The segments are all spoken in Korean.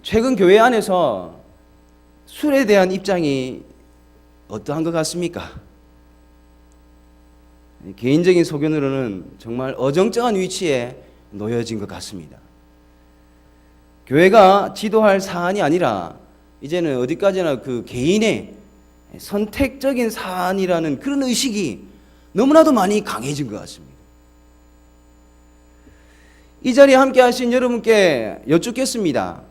최근 교회 안에서 술에 대한 입장이 어떠한 것 같습니까? 개인적인 소견으로는 정말 어정쩡한 위치에 놓여진 것 같습니다. 교회가 지도할 사안이 아니라 이제는 어디까지나 그 개인의 선택적인 사안이라는 그런 의식이 너무나도 많이 강해진 것 같습니다. 이 자리에 함께 하신 여러분께 여쭙겠습니다.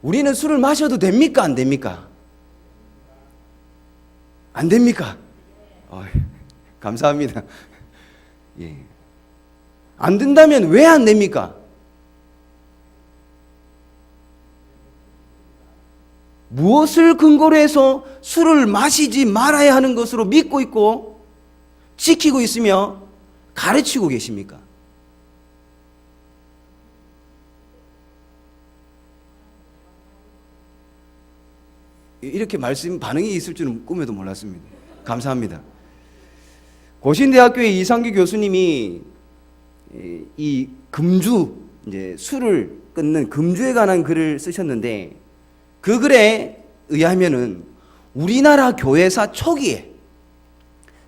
우리는 술을 마셔도 됩니까? 안 됩니까? 안 됩니까? 감사합니다. 예. 안 된다면 왜 안 됩니까? 무엇을 근거로 해서 술을 마시지 말아야 하는 것으로 믿고 있고 지키고 있으며 가르치고 계십니까? 이렇게 말씀 반응이 있을 줄은 꿈에도 몰랐습니다. 감사합니다. 고신대학교의 이상규 교수님이 이 금주, 이제 술을 끊는 금주에 관한 글을 쓰셨는데 그 글에 의하면은 우리나라 교회사 초기에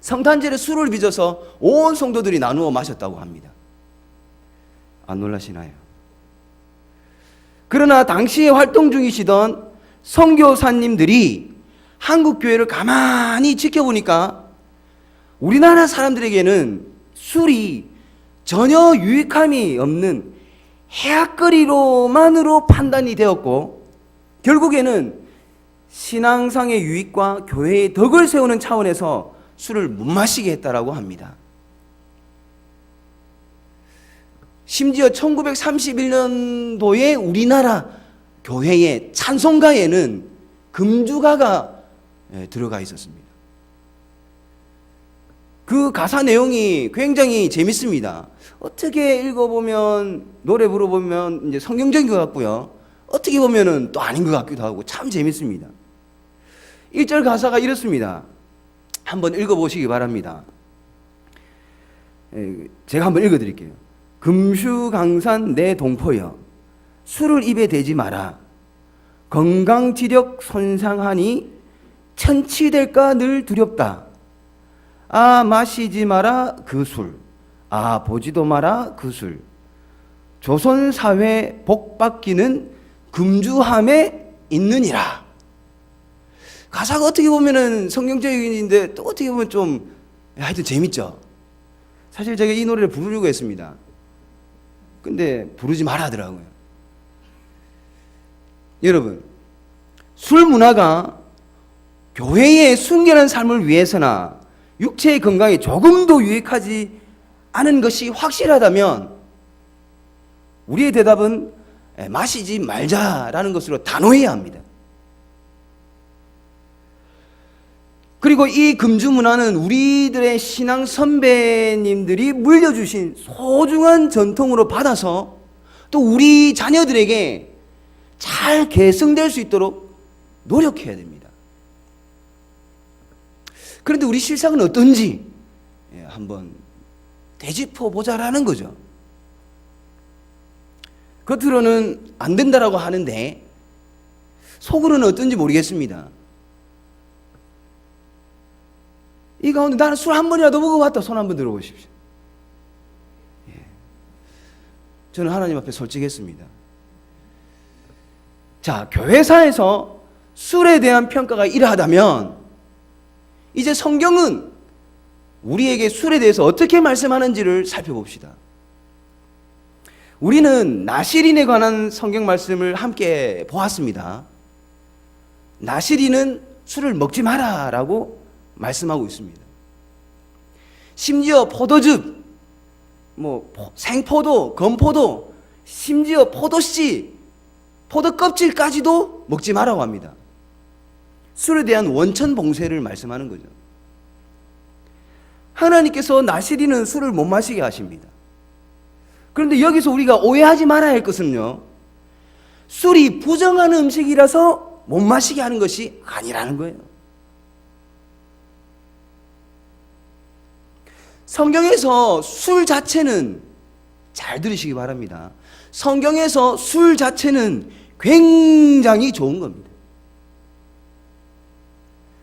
성탄절에 술을 빚어서 온 성도들이 나누어 마셨다고 합니다. 안 놀라시나요? 그러나 당시에 활동 중이시던 선교사님들이 한국 교회를 가만히 지켜보니까 우리나라 사람들에게는 술이 전혀 유익함이 없는 해악거리로만으로 판단이 되었고 결국에는 신앙상의 유익과 교회의 덕을 세우는 차원에서 술을 못 마시게 했다라고 합니다. 심지어 1931년도에 우리나라 교회의 찬송가에는 금주가가 들어가 있었습니다. 그 가사 내용이 굉장히 재밌습니다. 어떻게 읽어보면 노래 불러보면 이제 성경적인 것 같고요. 어떻게 보면은 또 아닌 것 같기도 하고 참 재밌습니다. 1절 가사가 이렇습니다. 한번 읽어보시기 바랍니다. 제가 한번 읽어드릴게요. 금수강산 내 동포여 술을 입에 대지 마라. 건강지력 손상하니 천치될까 늘 두렵다. 아 마시지 마라 그 술. 아 보지도 마라 그 술. 조선사회 복받기는 금주함에 있느니라. 가사가 어떻게 보면은 성경적인데 또 어떻게 보면 좀 하여튼 재밌죠. 사실 제가 이 노래를 부르려고 했습니다. 근데 부르지 마라 하더라고요. 여러분, 술 문화가 교회의 순결한 삶을 위해서나 육체의 건강에 조금도 유익하지 않은 것이 확실하다면 우리의 대답은 마시지 말자라는 것으로 단호해야 합니다. 그리고 이 금주 문화는 우리들의 신앙 선배님들이 물려주신 소중한 전통으로 받아서 또 우리 자녀들에게 잘 계승될 수 있도록 노력해야 됩니다. 그런데 우리 실상은 어떤지 한번 되짚어 보자라는 거죠. 겉으로는 안 된다라고 하는데 속으로는 어떤지 모르겠습니다. 이 가운데 나는 술 한 번이라도 먹어봤다 손 한번 들어보십시오. 저는 하나님 앞에 솔직했습니다. 자, 교회사에서 술에 대한 평가가 이러하다면 이제 성경은 우리에게 술에 대해서 어떻게 말씀하는지를 살펴봅시다. 우리는 나시린에 관한 성경 말씀을 함께 보았습니다. 나시린은 술을 먹지 마라라고 말씀하고 있습니다. 심지어 포도즙, 생포도, 건포도, 심지어 포도씨, 포도 껍질까지도 먹지 말라고 합니다. 술에 대한 원천 봉쇄를 말씀하는 거죠. 하나님께서 나시린은 술을 못 마시게 하십니다. 그런데 여기서 우리가 오해하지 말아야 할 것은요, 술이 부정한 음식이라서 못 마시게 하는 것이 아니라는 거예요. 성경에서 술 자체는 잘 들으시기 바랍니다. 성경에서 술 자체는 굉장히 좋은 겁니다.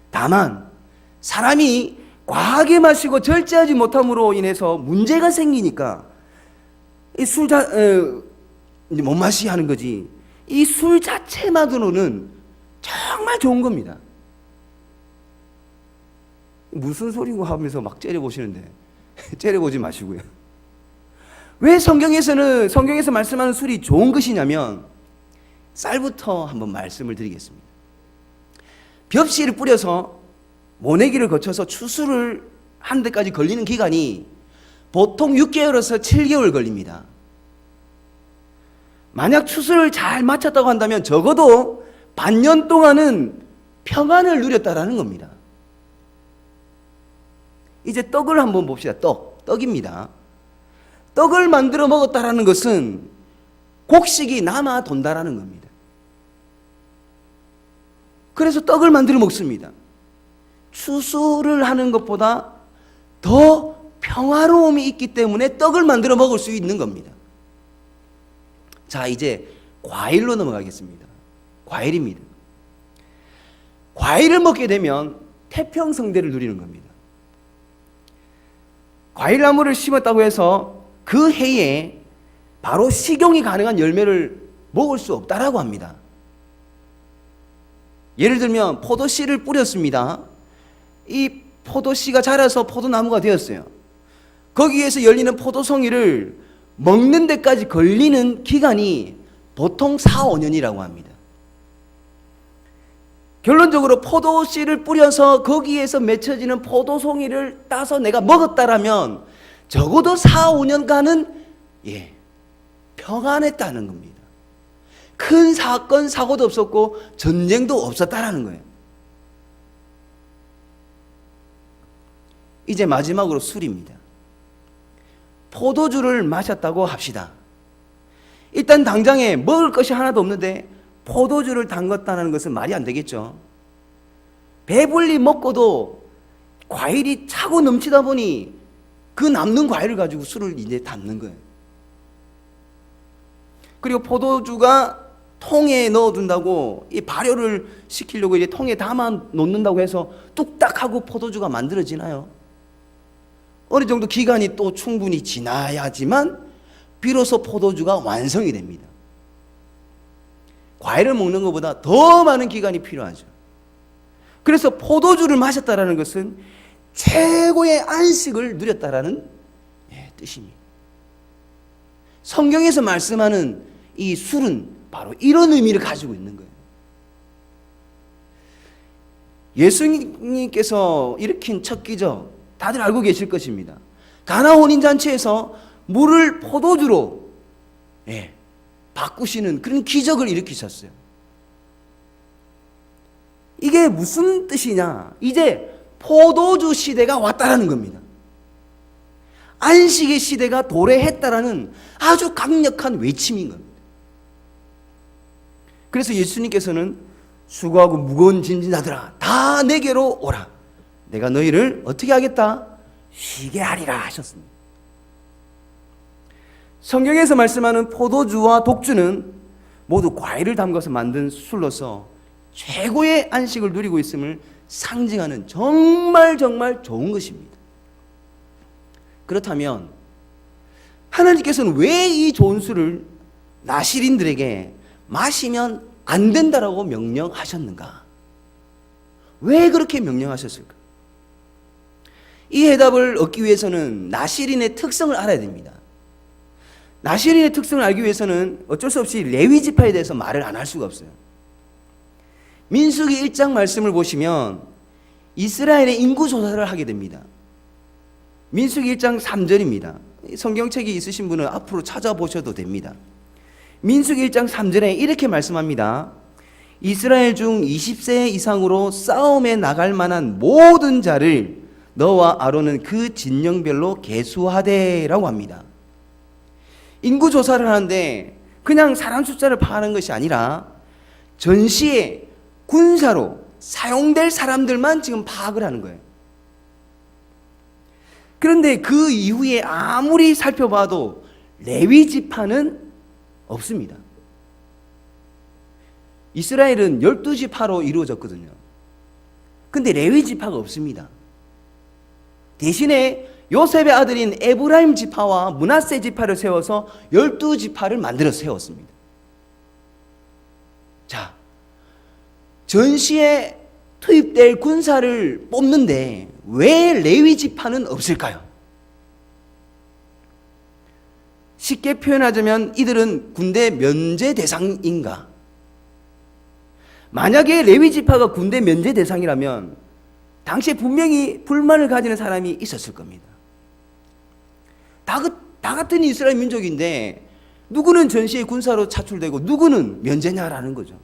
다만 사람이 과하게 마시고 절제하지 못함으로 인해서 문제가 생기니까 이 못 마시게 하는 거지. 이 술 자체만으로는 정말 좋은 겁니다. 무슨 소리고 하면서 막 째려보시는데 째려보지 마시고요. 왜 성경에서 말씀하는 술이 좋은 것이냐면, 쌀부터 한번 말씀을 드리겠습니다. 벽시를 뿌려서 모내기를 거쳐서 추수를 하는 데까지 걸리는 기간이 보통 6개월에서 7개월 걸립니다. 만약 추수를 잘 마쳤다고 한다면 적어도 반년 동안은 평안을 누렸다라는 겁니다. 이제 떡을 한번 봅시다. 떡입니다. 떡을 만들어 먹었다라는 것은 곡식이 남아 돈다라는 겁니다. 그래서 떡을 만들어 먹습니다. 추수를 하는 것보다 더 평화로움이 있기 때문에 떡을 만들어 먹을 수 있는 겁니다. 자, 이제 과일로 넘어가겠습니다. 과일입니다. 과일을 먹게 되면 태평성대를 누리는 겁니다. 과일나무를 심었다고 해서 그 해에 바로 식용이 가능한 열매를 먹을 수 없다라고 합니다. 예를 들면 포도씨를 뿌렸습니다. 이 포도씨가 자라서 포도나무가 되었어요. 거기에서 열리는 포도송이를 먹는 데까지 걸리는 기간이 보통 4, 5년이라고 합니다. 결론적으로 포도씨를 뿌려서 거기에서 맺혀지는 포도송이를 따서 내가 먹었다라면 적어도 4, 5년간은 평안했다는 겁니다. 큰 사건, 사고도 없었고 전쟁도 없었다라는 거예요. 이제 마지막으로 술입니다. 포도주를 마셨다고 합시다. 일단 당장에 먹을 것이 하나도 없는데 포도주를 담갔다는 것은 말이 안 되겠죠. 배불리 먹고도 과일이 차고 넘치다 보니 그 남는 과일을 가지고 술을 이제 담는 거예요. 그리고 포도주가 통에 넣어둔다고 이 발효를 시키려고 이제 통에 담아 놓는다고 해서 뚝딱 하고 포도주가 만들어지나요? 어느 정도 기간이 또 충분히 지나야지만 비로소 포도주가 완성이 됩니다. 과일을 먹는 것보다 더 많은 기간이 필요하죠. 그래서 포도주를 마셨다라는 것은 최고의 안식을 누렸다라는 뜻입니다. 성경에서 말씀하는 이 술은 바로 이런 의미를 가지고 있는 거예요. 예수님께서 일으킨 첫 기적 다들 알고 계실 것입니다. 가나 혼인잔치에서 물을 포도주로 바꾸시는 그런 기적을 일으키셨어요. 이게 무슨 뜻이냐? 이제 포도주 시대가 왔다라는 겁니다. 안식의 시대가 도래했다라는 아주 강력한 외침인 겁니다. 그래서 예수님께서는 수고하고 무거운 짐진 자들아 다 내게로 오라. 내가 너희를 어떻게 하겠다? 쉬게 하리라 하셨습니다. 성경에서 말씀하는 포도주와 독주는 모두 과일을 담가서 만든 술로서 최고의 안식을 누리고 있음을 상징하는 정말 좋은 것입니다. 그렇다면 하나님께서는 왜 이 좋은 술을 나실인들에게 마시면 안 된다라고 명령하셨는가? 왜 그렇게 명령하셨을까? 이 해답을 얻기 위해서는 나실인의 특성을 알아야 됩니다. 나실인의 특성을 알기 위해서는 어쩔 수 없이 레위 지파에 대해서 말을 안 할 수가 없어요. 민수기 1장 말씀을 보시면 이스라엘의 인구 조사를 하게 됩니다. 민수기 1장 3절입니다. 성경책이 있으신 분은 앞으로 찾아보셔도 됩니다. 민수기 1장 3절에 이렇게 말씀합니다. 이스라엘 중 20세 이상으로 싸움에 나갈 만한 모든 자를 너와 아론은 그 진영별로 계수하되라고 합니다. 인구조사를 하는데 그냥 사람 숫자를 파악하는 것이 아니라 전시에 군사로 사용될 사람들만 지금 파악을 하는 거예요. 그런데 그 이후에 아무리 살펴봐도 레위 지파는 없습니다. 이스라엘은 12지파로 이루어졌거든요. 근데 레위 지파가 없습니다. 대신에 요셉의 아들인 에브라임 지파와 므낫세 지파를 세워서 12지파를 만들어 세웠습니다. 자, 전시에 투입될 군사를 뽑는데 왜 레위 지파는 없을까요? 쉽게 표현하자면 이들은 군대 면제 대상인가? 만약에 레위 지파가 군대 면제 대상이라면 당시에 분명히 불만을 가지는 사람이 있었을 겁니다. 다 같은 이스라엘 민족인데 누구는 전시에 군사로 차출되고 누구는 면제냐라는 거죠.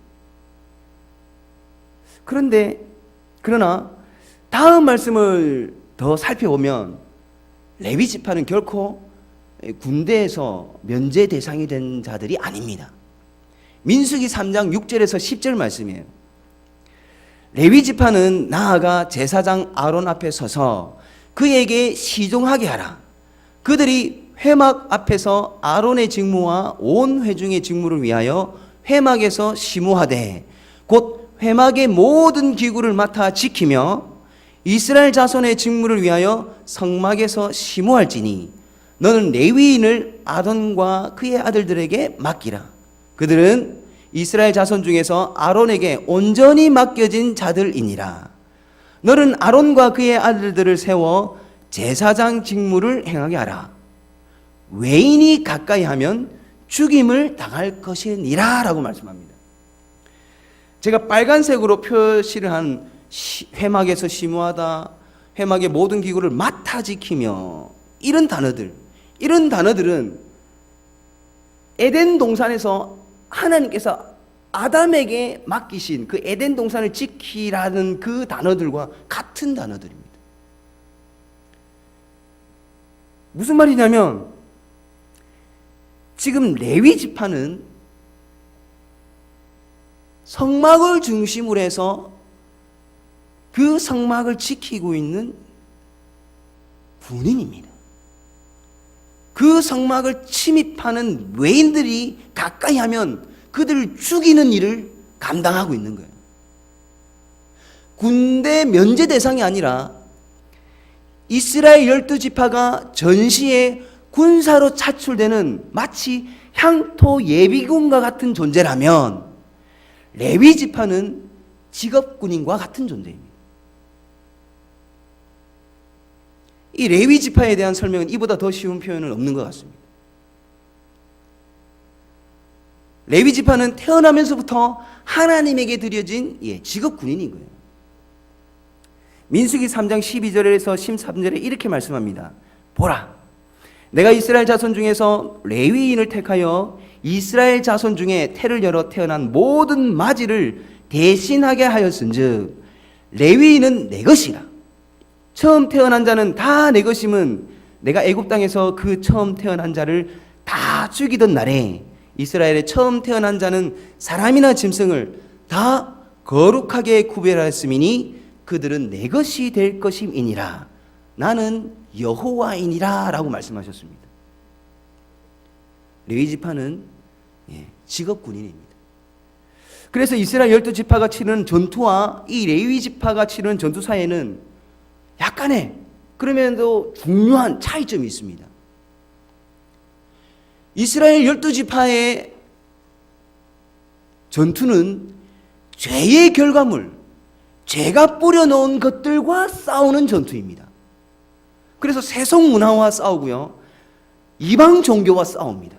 그러나 다음 말씀을 더 살펴보면 레위 지파는 결코 군대에서 면제 대상이 된 자들이 아닙니다. 민수기 3장 6절에서 10절 말씀이에요. 레위 지파는 나아가 제사장 아론 앞에 서서 그에게 시종하게 하라. 그들이 회막 앞에서 아론의 직무와 온 회중의 직무를 위하여 회막에서 시무하되 곧 회막의 모든 기구를 맡아 지키며 이스라엘 자손의 직무를 위하여 성막에서 시무할지니 너는 레위인을 아론과 그의 아들들에게 맡기라. 그들은 이스라엘 자손 중에서 아론에게 온전히 맡겨진 자들이니라. 너는 아론과 그의 아들들을 세워 제사장 직무를 행하게 하라. 외인이 가까이 하면 죽임을 당할 것이니라 라고 말씀합니다. 제가 빨간색으로 표시를 한 회막에서 시무하다, 회막의 모든 기구를 맡아 지키며 이런 단어들은 에덴 동산에서 하나님께서 아담에게 맡기신 그 에덴 동산을 지키라는 그 단어들과 같은 단어들입니다. 무슨 말이냐면 지금 레위 지파는 성막을 중심으로 해서 그 성막을 지키고 있는 군인입니다. 그 성막을 침입하는 외인들이 가까이 하면 그들을 죽이는 일을 감당하고 있는 거예요. 군대 면제 대상이 아니라 이스라엘 12지파가 전시에 군사로 차출되는 마치 향토 예비군과 같은 존재라면 레위 지파는 직업군인과 같은 존재입니다. 이 레위 지파에 대한 설명은 이보다 더 쉬운 표현은 없는 것 같습니다. 레위 지파는 태어나면서부터 하나님에게 드려진 직업군인인 거예요. 민수기 3장 12절에서 13절에 이렇게 말씀합니다. 보라, 내가 이스라엘 자손 중에서 레위인을 택하여 이스라엘 자손 중에 태를 열어 태어난 모든 마지를 대신하게 하였은즉 레위인은 내 것이라. 처음 태어난 자는 다 내 것임은 내가 애굽 땅에서 그 처음 태어난 자를 다 죽이던 날에 이스라엘의 처음 태어난 자는 사람이나 짐승을 다 거룩하게 구별하였음이니 그들은 내 것이 될 것임이니라. 나는 여호와이니라 라고 말씀하셨습니다. 레위 지파는 직업 군인입니다. 그래서 이스라엘 12지파가 치르는 전투와 이 레위 지파가 치르는 전투 사이에는 약간의 그러면도 중요한 차이점이 있습니다. 이스라엘 12지파의 전투는 죄의 결과물, 죄가 뿌려놓은 것들과 싸우는 전투입니다. 그래서 세속 문화와 싸우고요, 이방 종교와 싸웁니다.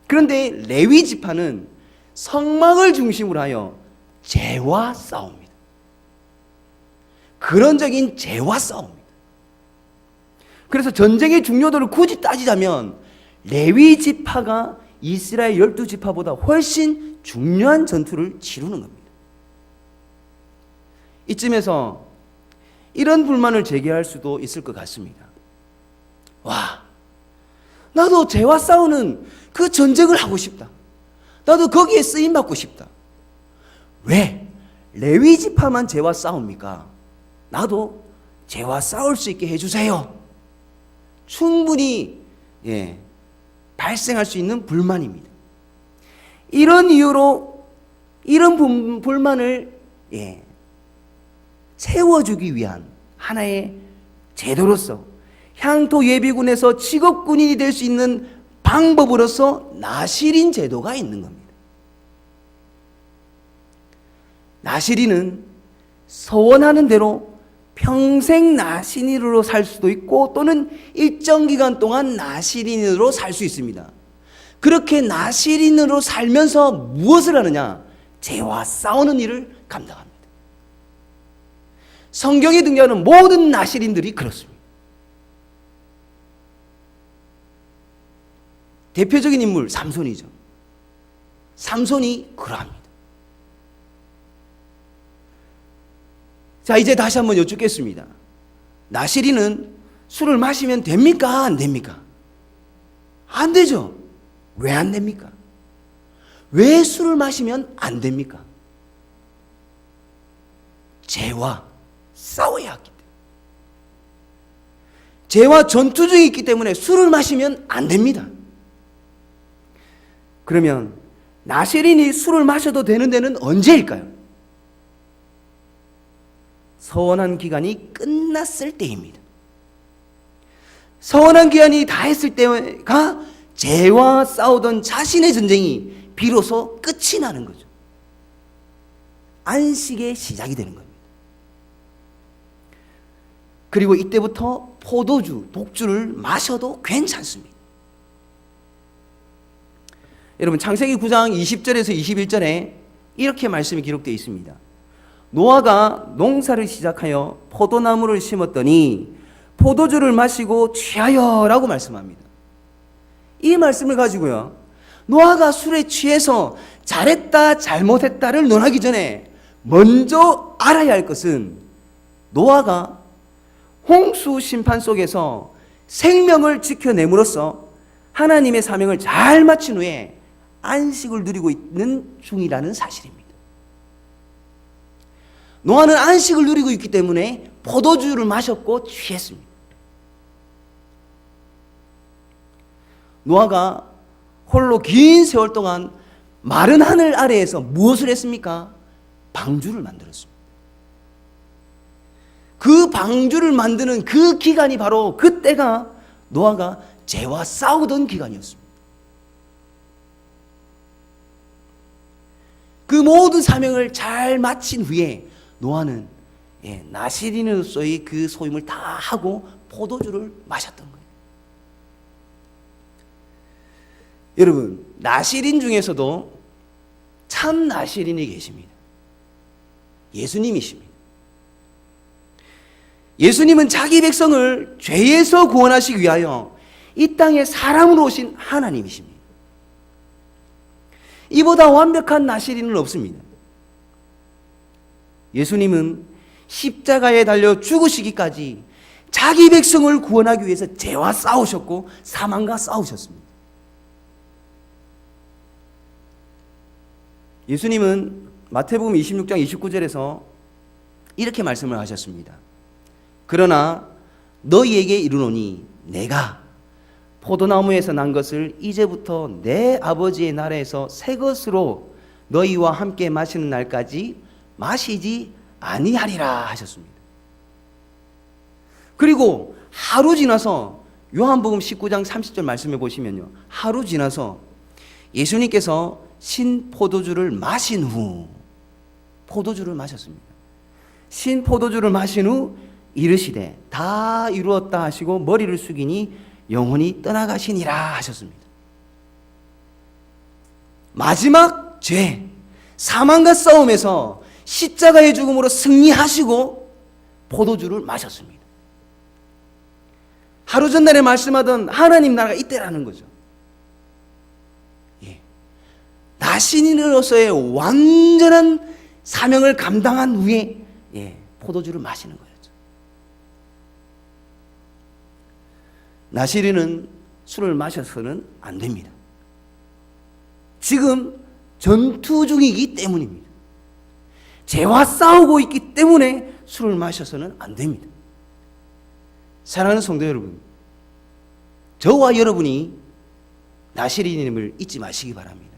그런데 레위 지파는 성막을 중심으로 하여 죄와 싸웁니다. 근원적인 죄와 싸웁니다. 그래서 전쟁의 중요도를 굳이 따지자면 레위 지파가 이스라엘 12지파보다 훨씬 중요한 전투를 치르는 겁니다. 이쯤에서 이런 불만을 제기할 수도 있을 것 같습니다. 와, 나도 죄와 싸우는 그 전쟁을 하고 싶다. 나도 거기에 쓰임받고 싶다. 왜 레위 지파만 죄와 싸웁니까? 나도 죄와 싸울 수 있게 해주세요. 충분히 발생할 수 있는 불만입니다. 이런 이유로 이런 불만을 채워주기 위한 하나의 제도로서 향토 예비군에서 직업군인이 될 수 있는 방법으로서 나시린 제도가 있는 겁니다. 나시린은 서원하는 대로 평생 나시린으로 살 수도 있고 또는 일정 기간 동안 나시린으로 살 수 있습니다. 그렇게 나시린으로 살면서 무엇을 하느냐? 죄와 싸우는 일을 감당합니다. 성경에 등장하는 모든 나시린들이 그렇습니다. 대표적인 인물 삼손이죠. 삼손이 그러합니다. 자, 이제 다시 한번 여쭙겠습니다. 나시린은 술을 마시면 됩니까? 안 됩니까? 안 되죠. 왜 안 됩니까? 왜 술을 마시면 안 됩니까? 죄와 싸워야 하기 때문에. 죄와 전투 중에 있기 때문에 술을 마시면 안 됩니다. 그러면 나시린이 술을 마셔도 되는 데는 언제일까요? 서원한 기간이 끝났을 때입니다. 서원한 기간이 다 했을 때가 죄와 싸우던 자신의 전쟁이 비로소 끝이 나는 거죠. 안식의 시작이 되는 겁니다. 그리고 이때부터 포도주, 독주를 마셔도 괜찮습니다. 여러분, 창세기 9장 20절에서 21절에 이렇게 말씀이 기록되어 있습니다. 노아가 농사를 시작하여 포도나무를 심었더니 포도주를 마시고 취하여라고 말씀합니다. 이 말씀을 가지고요, 노아가 술에 취해서 잘했다 잘못했다를 논하기 전에 먼저 알아야 할 것은 노아가 홍수 심판 속에서 생명을 지켜냄으로써 하나님의 사명을 잘 마친 후에 안식을 누리고 있는 중이라는 사실입니다. 노아는 안식을 누리고 있기 때문에 포도주를 마셨고 취했습니다. 노아가 홀로 긴 세월 동안 마른 하늘 아래에서 무엇을 했습니까? 방주를 만들었습니다. 그 방주를 만드는 그 기간이 바로 그때가 노아가 죄와 싸우던 기간이었습니다. 그 모든 사명을 잘 마친 후에 노아는 나시린으로서의 그 소임을 다 하고 포도주를 마셨던 거예요. 여러분, 나시린 중에서도 참 나시린이 계십니다. 예수님이십니다. 예수님은 자기 백성을 죄에서 구원하시기 위하여 이 땅에 사람으로 오신 하나님이십니다. 이보다 완벽한 나시린은 없습니다. 예수님은 십자가에 달려 죽으시기까지 자기 백성을 구원하기 위해서 죄와 싸우셨고 사망과 싸우셨습니다. 예수님은 마태복음 26장 29절에서 이렇게 말씀을 하셨습니다. 그러나 너희에게 이르노니 내가 포도나무에서 난 것을 이제부터 내 아버지의 나라에서 새 것으로 너희와 함께 마시는 날까지 마시지 아니하리라 하셨습니다. 그리고 하루 지나서 요한복음 19장 30절 말씀해 보시면요, 하루 지나서 예수님께서 신포도주를 마신 후 포도주를 마셨습니다. 신포도주를 마신 후 이르시되 다 이루었다 하시고 머리를 숙이니 영혼이 떠나가시니라 하셨습니다. 마지막 죄, 사망과 싸움에서 십자가의 죽음으로 승리하시고 포도주를 마셨습니다. 하루 전날에 말씀하던 하나님 나라가 이때라는 거죠. 나신인으로서의 완전한 사명을 감당한 후에 포도주를 마시는 거였죠. 나시린은 술을 마셔서는 안 됩니다. 지금 전투 중이기 때문입니다. 죄와 싸우고 있기 때문에 술을 마셔서는 안 됩니다. 사랑하는 성도 여러분, 저와 여러분이 나시리님을 잊지 마시기 바랍니다.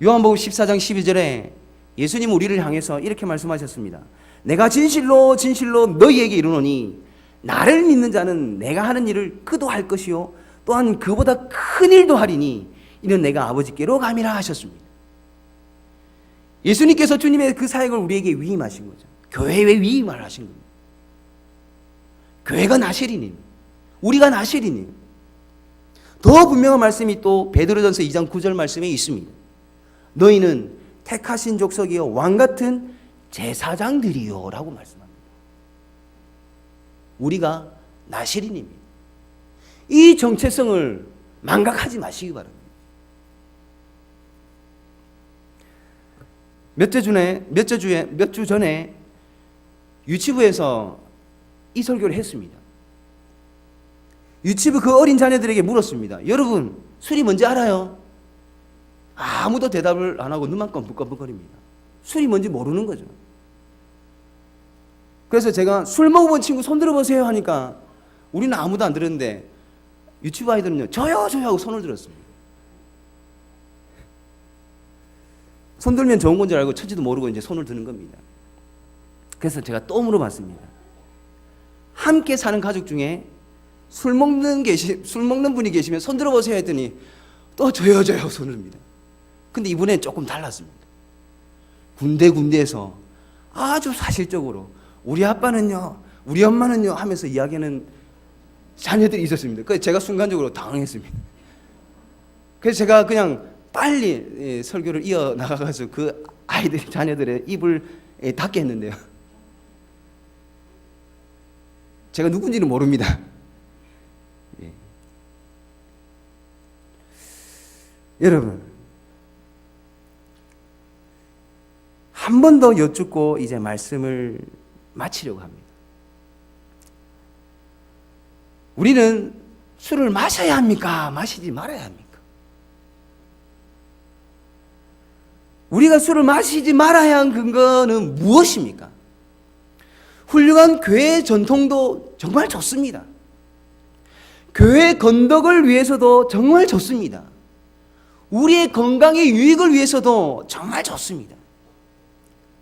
요한복음 14장 12절에 예수님 우리를 향해서 이렇게 말씀하셨습니다. 내가 진실로 진실로 너희에게 이르노니 나를 믿는 자는 내가 하는 일을 그도 할 것이요 또한 그보다 큰 일도 하리니 이는 내가 아버지께로 감이라 하셨습니다. 예수님께서 주님의 그 사역을 우리에게 위임하신 거죠. 교회에 위임을 하신 겁니다. 교회가 나시리님, 우리가 나시리님. 더 분명한 말씀이 또 베드로전서 2장 9절 말씀에 있습니다. 너희는 택하신 족속이요 왕같은 제사장들이요 라고 말씀합니다. 우리가 나시리님입니다. 이 정체성을 망각하지 마시기 바랍니다. 몇 주 전에 유치부에서 이 설교를 했습니다. 유치부 그 어린 자녀들에게 물었습니다. 여러분, 술이 뭔지 알아요? 아무도 대답을 안 하고 눈만 껌뻑껌뻑거립니다. 술이 뭔지 모르는 거죠. 그래서 제가 술 먹어본 친구 손 들어보세요 하니까 우리는 아무도 안 들었는데 유치부 아이들은요, 저요 하고 손을 들었습니다. 손 들면 좋은 건 줄 알고 천지도 모르고 이제 손을 드는 겁니다. 그래서 제가 또 물어봤습니다. 함께 사는 가족 중에 술 먹는 분이 계시면 손 들어보세요 했더니 또 저요 손을 듭니다. 근데 이번엔 조금 달랐습니다. 군데에서 아주 사실적으로 우리 아빠는요, 우리 엄마는요 하면서 이야기하는 자녀들이 있었습니다. 그래서 제가 순간적으로 당황했습니다. 그래서 제가 그냥 빨리 설교를 이어나가서 그 아이들, 자녀들의 입을 닫게 했는데요. 제가 누군지는 모릅니다. 예. 여러분, 한 번 더 여쭙고 이제 말씀을 마치려고 합니다. 우리는 술을 마셔야 합니까? 마시지 말아야 합니까? 우리가 술을 마시지 말아야 한 근거는 무엇입니까? 훌륭한 교회 전통도 정말 좋습니다. 교회 건덕을 위해서도 정말 좋습니다. 우리의 건강의 유익을 위해서도 정말 좋습니다.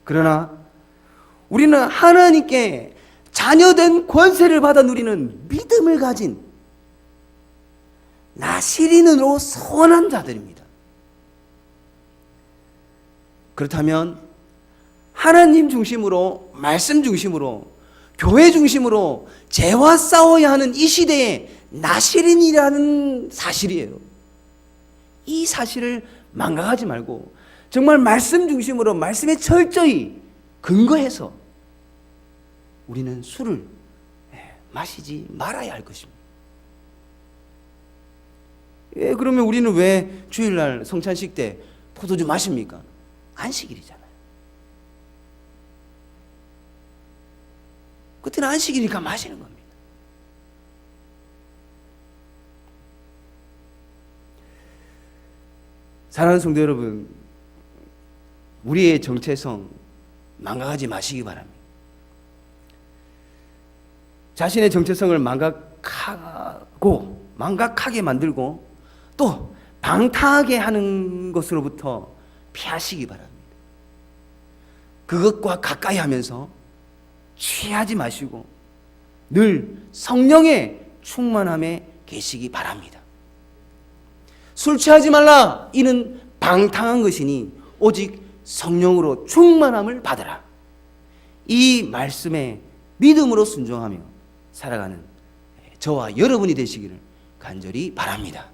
그러나 우리는 하나님께 자녀된 권세를 받아 누리는 믿음을 가진 나시린으로 선한 자들입니다. 그렇다면 하나님 중심으로, 말씀 중심으로, 교회 중심으로 죄와 싸워야 하는 이 시대에 나시린이라는 사실이에요. 이 사실을 망각하지 말고 정말 말씀 중심으로 말씀에 철저히 근거해서 우리는 술을 마시지 말아야 할 것입니다. 그러면 우리는 왜 주일날 성찬식 때 포도주 마십니까? 안식일이잖아요. 그때는 안식일이니까 마시는 겁니다. 사랑하는 성도 여러분, 우리의 정체성 망각하지 마시기 바랍니다. 자신의 정체성을 망각하게 만들고 또 방탕하게 하는 것으로부터 피하시기 바랍니다. 그것과 가까이 하면서 취하지 마시고 늘 성령의 충만함에 계시기 바랍니다. 술 취하지 말라, 이는 방탕한 것이니 오직 성령으로 충만함을 받으라. 이 말씀에 믿음으로 순종하며 살아가는 저와 여러분이 되시기를 간절히 바랍니다.